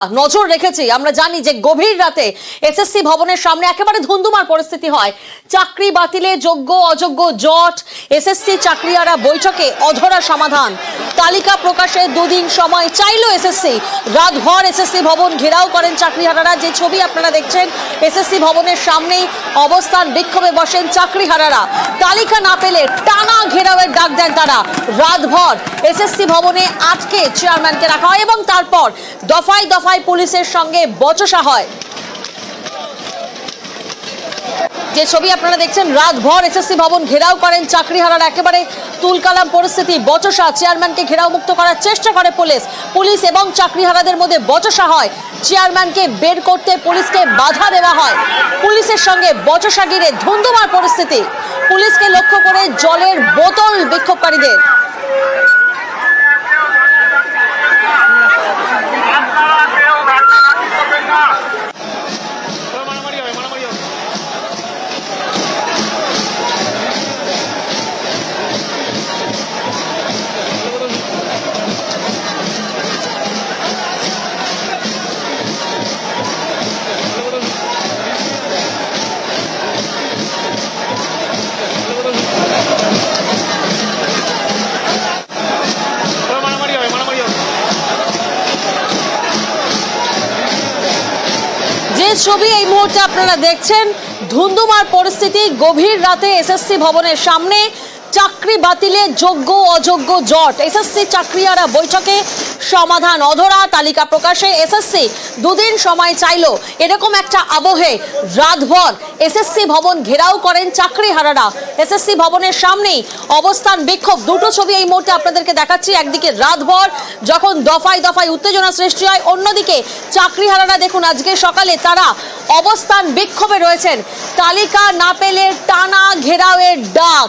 নজর রেখেছি। আমরা জানি যে গভীর রাতে এসএসসি ভবনের সামনে একেবারে ধুন্ধুমার পরিস্থিতি হয়। চাকরি বাতিলে যোগ্য অযোগ্য জট, এসএসসি চাকরিয়ারা বৈঠকে অধরা সমাধান, তালিকা প্রকাশে দুদিন সময় চাইল এসএসসি। রাতভর এসএসসি ভবন ঘেরাও করেন চাকরিহারারা। যে ছবি আপনারা দেখছেন, এসএসসি ভবনের সামনেই অবস্থান বিক্ষোভে বসেন চাকরিহারারা। তালিকা না পেলে টানা ঘেরাওয়ের ডাক দেন তারা। রাতভর এসএসসি ভবনে আটকে চেয়ারম্যানকে রাখা হয় এবং তারপর দফায় দফায় পুলিশের সঙ্গে বচসা হয়। যে ছবি আপনারা দেখছেন, রাতভর এসএসসি ভবন ঘেরাও করেন চাকরিহারারা। একেবারে তুলকালাম পরিস্থিতি, বচসা। চেয়ারম্যানকে ঘেরাও মুক্ত করার চেষ্টা করে পুলিশ এবং চাকরিহারাদের মধ্যে বচসা হয়। চেয়ারম্যানকে বের করতে পুলিশকে বাধা দেওয়া হয়। পুলিশের সঙ্গে বচসা ঘিরে ধুন্ধুমার পরিস্থিতি। পুলিশকে লক্ষ্য করে জলের বোতল বিক্ষোভকারীদের। যে ছবি এই মুহূর্তে আপনারা দেখছেন, ধুন্ধুমার পরিস্থিতি। গভীর রাতে এসএসসি ভবনের সামনে চাকরি বাতিলে যোগ্য অযোগ্য জট, এসএসসি চাকরিয়ারা বৈঠকে সমাধান অধরা, তালিকা প্রকাশে এসএসসি দুদিন সময় চাইলো। এরকম একটা আবহে রাতভর এসএসসি ভবন ঘেরাও করেন চাকরিহারারা। এসএসসি ভবনের সামনেই অবস্থান বিক্ষোভ। দুটো ছবি এই মুহূর্তে আপনাদেরকে দেখাচ্ছি। একদিকে রাতভর যখন দফায় দফায় উত্তেজনা সৃষ্টি হয়, অন্যদিকে চাকরিহারারা দেখুন আজকে সকালে তারা অবস্থান বিক্ষোভে রয়েছেন। তালিকা না পেলে টানা ঘেরাওয়ের ডাক।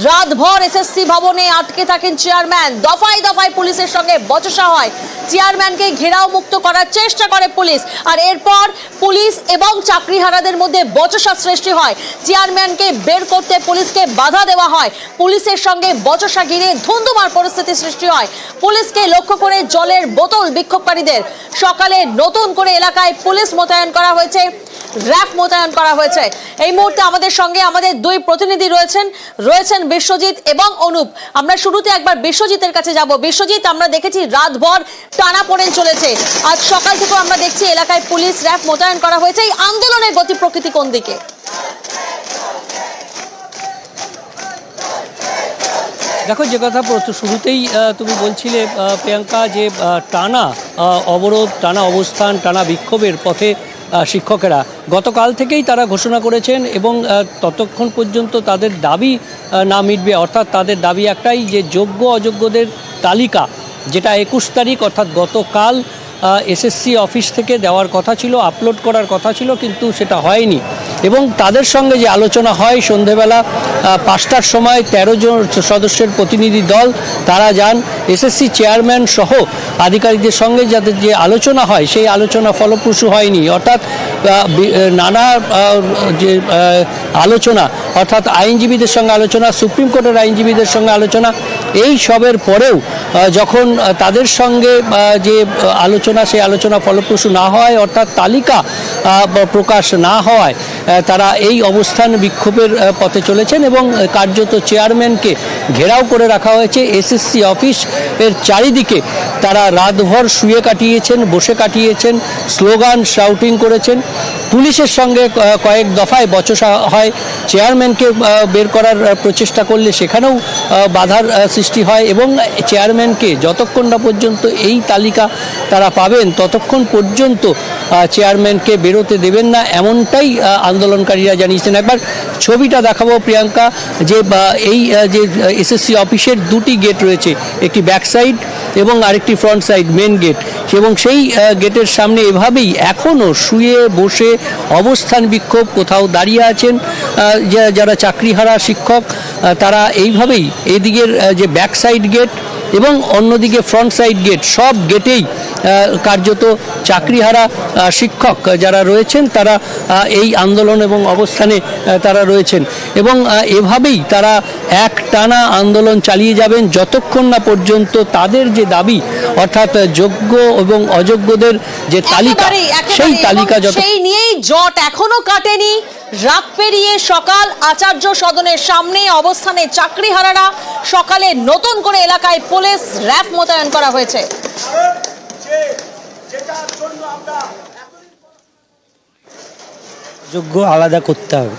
রাতভর এসএসসি ভবনে আটকে থাকেন চেয়ারম্যান। দফায় দফায় পুলিশের সঙ্গে বচসা হয়। চেয়ারম্যানকে ঘেরাও মুক্ত করার চেষ্টা করে পুলিশ, আর এরপর পুলিশ এবং চাকরিহারাদের মধ্যে বচসা সৃষ্টি হয়। চেয়ারম্যানকে বের করতে পুলিশকে বাধা দেওয়া হয়। পুলিশের সঙ্গে বচসা ঘিরে ধুন্ধুমার পরিস্থিতি সৃষ্টি হয়। পুলিশকে লক্ষ্য করে জলের বোতল বিক্ষোভকারীদের। সকালে নতুন করে এলাকায় পুলিশ মোতায়েন করা হয়েছে, র্যাফ মোতায়েন করা হয়েছে। এই মুহূর্তে আমাদের সঙ্গে আমাদের দুই প্রতিনিধি রয়েছেন বিশ্বজিৎ এবং অনুপ। আমরা শুরুতে একবার বিশ্বজিতের কাছে যাব। বিশ্বজিৎ, আমরা দেখেছি রাতভর টানাপোড়েন চলেছে। আজ সকাল থেকে আমরা দেখছি এলাকায় পুলিশ র্যাফ মোতায়েন করা হয়েছে। এই আন্দোলনের গতি প্রকৃতি কোন দিকে? দেখো, যে কথা শুরুতেই তুমি বলছিলে প্রিয়াঙ্কা, যে টানা অবরোধ, টানা অবস্থান, টানা বিক্ষোভের পথে শিক্ষকেরা গতকাল থেকেই তারা ঘোষণা করেছেন এবং ততক্ষণ পর্যন্ত তাদের দাবি না মিটবে, অর্থাৎ তাদের দাবি একটাই যে যোগ্য অযোগ্যদের তালিকা, যেটা 21 তারিখ অর্থাৎ গতকাল এসএসসি অফিস থেকে দেওয়ার কথা ছিল, আপলোড করার কথা ছিল, কিন্তু সেটা হয়নি। এবং তাদের সঙ্গে যে আলোচনা হয় সন্ধেবেলা 5টার সময় 13 জন সদস্যের প্রতিনিধি দল তারা যান এসএসসি চেয়ারম্যান সহ আধিকারিকদের সঙ্গে। যাদের যে আলোচনা হয় সেই আলোচনা ফলপ্রসূ হয়নি, অর্থাৎ নানা যে আলোচনা, অর্থাৎ আইনজীবীদের সঙ্গে আলোচনা, সুপ্রিম কোর্টের আইনজীবীদের সঙ্গে আলোচনা, এই সবের পরেও যখন তাদের সঙ্গে যে আলোচনা, সেই আলোচনা ফলপ্রসূ না হয়, অর্থাৎ তালিকা প্রকাশ না হওয়ায় তারা এই অবস্থান বিক্ষোভের পথে চলেছেন এবং কার্যত চেয়ারম্যানকে ঘেরাও করে রাখা হয়েছে। এসএসসি অফিস এর চারিদিকে তারা রাতভর শুয়ে কাটিয়েছেন, বসে কাটিয়েছেন, স্লোগান শাউটিং করেছেন। পুলিশের সঙ্গে কয়েক দফায় বচসা হয়। চেয়ারম্যানকে বের করার প্রচেষ্টা করলে সেখানেও বাধার সৃষ্টি হয় এবং চেয়ারম্যানকে যতক্ষণ না পর্যন্ত এই তালিকা তারা পাবেন ততক্ষণ পর্যন্ত চেয়ারম্যানকে বেরোতে দেবেন না, এমনটাই আন্দোলনকারীরা জানিয়েছেন। একবার ছবিটা দেখাবো প্রিয়াঙ্কা, যে এই যে এসএসসি অফিসের দুটি গেট রয়েছে, একটি ব্যাক সাইড এবং আরেকটি ফ্রন্ট সাইড, মেন গেট, এবং সেই গেটের সামনে এভাবেই এখনও শুয়ে বসে অবস্থান বিক্ষোভ, কোথাও দাঁড়িয়ে আছেন যারা চাকরিহারা শিক্ষক, তারা এইভাবেই এদিকের যে ব্যাক সাইড গেট এবং অন্যদিকে ফ্রন্ট সাইড গেট, সব গেটেই কার্যত চাকরিহারা শিক্ষক যারা রয়েছেন তারা এই আন্দোলন এবং অবস্থানে তারা রয়েছেন এবং এভাবেই তারা একটানা আন্দোলন চালিয়ে যাবেন যতক্ষণ না পর্যন্ত তাদের যে দাবি অর্থাৎ যোগ্য এবং অযোগ্যদের যে তালিকা সেই তালিকা সেই নিয়েই জট এখনো কাটেনি। রাত পেরিয়ে সকাল, আচার্য সদনের সামনে অবস্থানে চাকরিহারারা। সকালে নতুন করে এলাকায় পুলিশ র্যাব মোতায়েন করা হয়েছে। যোগ্য আলাদা করতে হবে,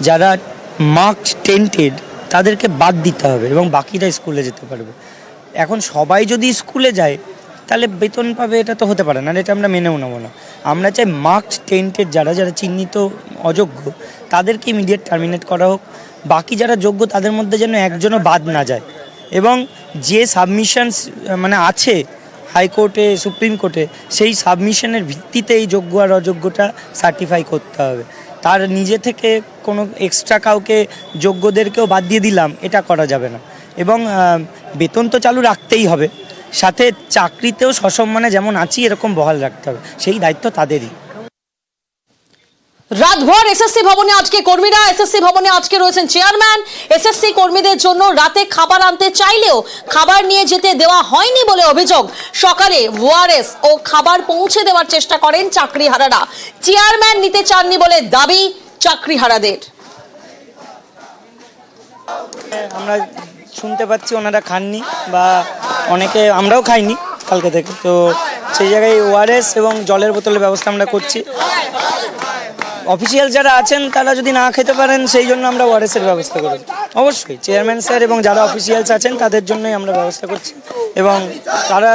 যারা মার্কড টেন্টেড তাদেরকে বাদ দিতে হবে এবং বাকিরা স্কুলে যেতে পারবে। এখন সবাই যদি স্কুলে যায় তাহলে বেতন পাবে, এটা তো হতে পারে না, এটা আমরা মেনেও নেব না। আমরা চাই মার্কড টেন্টেড যারা যারা চিহ্নিত অযোগ্য তাদেরকে ইমিডিয়েট টার্মিনেট করা হোক, বাকি যারা যোগ্য তাদের মধ্যে যেন একজনও বাদ না যায়। এবং যে সাবমিশনস মানে আছে হাইকোর্টে, সুপ্রিম কোর্টে, সেই সাবমিশনের ভিত্তিতে এই যোগ্য আর অযোগ্যটা সার্টিফাই করতে হবে। তার নিজে থেকে কোনো এক্সট্রা কাউকে যোগ্যদেরকেও বাদ দিয়ে দিলাম, এটা করা যাবে না। এবং বেতন তো চালু রাখতেই হবে, সাথে চাকরিতেও সসম্মানে যেমন আছি এরকম বহাল রাখতে হবে, সেই দায়িত্ব তাদেরই। রাতভর এসএসসি ভবনে আজকে কর্মীরা, এসএসসি ভবনে আজকে রয়েছেন চেয়ারম্যান। এসএসসি কর্মীদের জন্য রাতে খাবার আনতে চাইলেও খাবার নিয়ে যেতে দেওয়া হয়নি বলে অভিযোগ। সকালে ওআরএস ও খাবার পৌঁছে দেওয়ার চেষ্টা করেন চাকরিহারারা। চেয়ারম্যান নিতে চাননি বলে দাবি চাকরিহারাদের। আমরা শুনতে পাচ্ছি ওনারা খাননি, বা অনেকে আমরাও খাইনি কালকে থেকে, তো সেই জায়গায় ওআরএস এবং জলের বোতলের ব্যবস্থা আমরা করছি। অফিসিয়াল যারা আছেন তারা যদি না খেতে পারেন সেই জন্য আমরা ওআরএসের ব্যবস্থা করি। অবশ্যই চেয়ারম্যান স্যার এবং যারা অফিসিয়ালস আছেন তাদের জন্যই আমরা ব্যবস্থা করছি, এবং তারা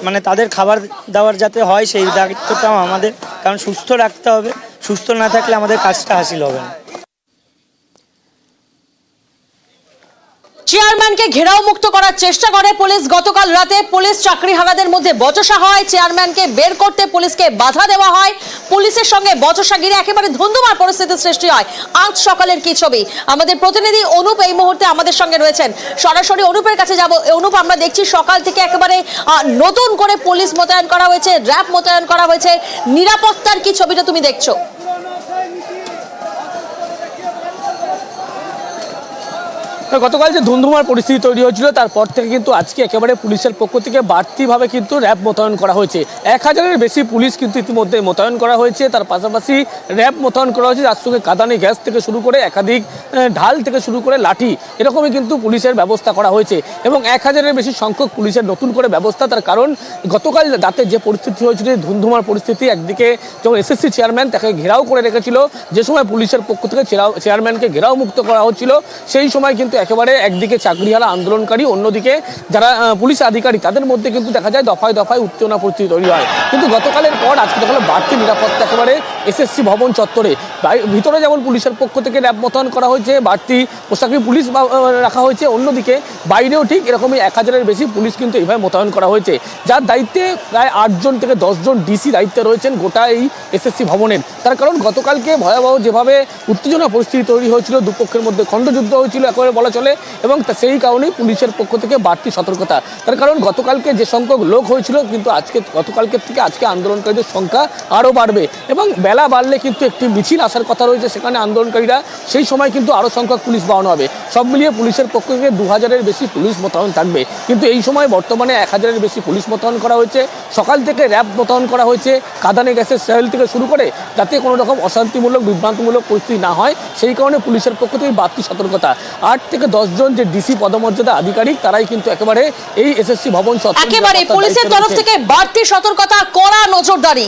মানে তাদের খাবার দাবার যাতে হয় সেই দায়িত্বটাও আমাদের, কারণ সুস্থ রাখতে হবে, সুস্থ না থাকলে আমাদের কাজটা হাসিল হবে না। চেয়ারম্যানকে ঘেরাও মুক্ত করার চেষ্টা করে পুলিশ। গতকাল রাতে পুলিশ চাকরিহারাদের মধ্যে বচসা হয়, চেয়ারম্যানকে বের করতে পুলিশকে বাধা দেওয়া হয়। পুলিশের সঙ্গে বচসা ঘিরে একেবারে ধুন্ধুমার পরিস্থিতির সৃষ্টি হয়। আজ সকালের কি ছবি, আমাদের প্রতিনিধি অনুপ এই মুহূর্তে আমাদের সঙ্গে রয়েছেন। সরাসরি অনুপের কাছে যাব। অনুপ, আমরা দেখছি সকাল থেকে একেবারে নতুন করে পুলিশ মোতায়েন করা হয়েছে, র্যাব মোতায়েন করা হয়েছে। নিরাপত্তার কি ছবিটা তুমি দেখছো? গতকাল যে ধুন্ধুমার পরিস্থিতি তৈরি হয়েছিল তারপর থেকে কিন্তু আজকে একেবারে পুলিশের পক্ষ থেকে বাড়তিভাবে কিন্তু র্যাব মোতায়েন করা হয়েছে। 1000-এর বেশি পুলিশ কিন্তু ইতিমধ্যে মোতায়েন করা হয়েছে। তার পাশাপাশি র্যাব মোতায়েন করা হয়েছে, তার সঙ্গে কাঁদানি গ্যাস থেকে শুরু করে একাধিক ঢাল থেকে শুরু করে লাঠি, এরকমই কিন্তু পুলিশের ব্যবস্থা করা হয়েছে। এবং 1000-এর বেশি সংখ্যক পুলিশের নতুন করে ব্যবস্থা। তার কারণ গতকাল রাতে যে পরিস্থিতি হয়েছিল, ধুন্ধুমার পরিস্থিতি, একদিকে যখন এসএসসি চেয়ারম্যান তাকে ঘেরাও করে রেখেছিল, যে সময় পুলিশের পক্ষ থেকে চেয়ারম্যানকে ঘেরাও মুক্ত করা হচ্ছিল, সেই সময় কিন্তু একেবারে একদিকে চাকরিহারা আন্দোলনকারী, অন্যদিকে যারা পুলিশ আধিকারিক, তাদের মধ্যে কিন্তু দেখা যায় দফায় দফায় উত্তেজনা পরিস্থিতি তৈরি হয়। কিন্তু গতকালের পর আজকে দেখা গেল বাড়তি নিরাপত্তা একেবারে এসএসসি ভবন চত্বরে। ভিতরে যেমন পুলিশের পক্ষ থেকে র্যাব মোতায়েন করা হয়েছে, বাড়তি পোশাকি পুলিশ রাখা হয়েছে, অন্যদিকে বাইরেও ঠিক এরকমই 1000-এর বেশি পুলিশ কিন্তু এইভাবে মোতায়েন করা হয়েছে, যার দায়িত্বে প্রায় 8 জন থেকে 10 জন ডিসি দায়িত্বে রয়েছেন গোটা এই এসএসসি ভবনের। তার কারণ গতকালকে ভয়াবহ যেভাবে উত্তেজনা পরিস্থিতি তৈরি হয়েছিল, দুপক্ষের মধ্যে খণ্ডযুদ্ধ হয়েছিল একেবারে বলা চলে, এবং সেই কারণেই পুলিশের পক্ষ থেকে বাড়তি সতর্কতা। তার কারণ গতকালকে যে সংখ্যক লোক হয়েছিল, কিন্তু গতকালকের থেকে আজকে আন্দোলনকারীদের সংখ্যা আরও বাড়বে, এবং বেলা বাড়লে কিন্তু একটি মিছিল আসার কথা রয়েছে, সেখানে আন্দোলনকারীরা সেই সময় কিন্তু আরও সংখ্যক পুলিশ বাড়ানো হবে। সব মিলিয়ে পুলিশের পক্ষ থেকে 2000-এর বেশি পুলিশ মোতায়েন থাকবে। কিন্তু এই সময় বর্তমানে 1000-এর বেশি পুলিশ মোতায়েন করা হয়েছে। সকাল থেকে র্যাব মোতায়েন করা হয়েছে, কাঁদানে গ্যাসের সেল থেকে শুরু করে, যাতে কোনো রকম অশান্তিমূলক বিভ্রান্তিমূলক পরিস্থিতি না হয়, সেই কারণে পুলিশের পক্ষ থেকে বাড়তি সতর্কতা। 8 থেকে 10 জন যে ডিসি পদমর্যাদা আধিকারিক, তারাই কিন্তু একেবারে এই এসএসসি ভবন চত্বর একেবারে পুলিশের তরফ থেকে বাড়তি সতর্কতা, কড়া নজরদারি।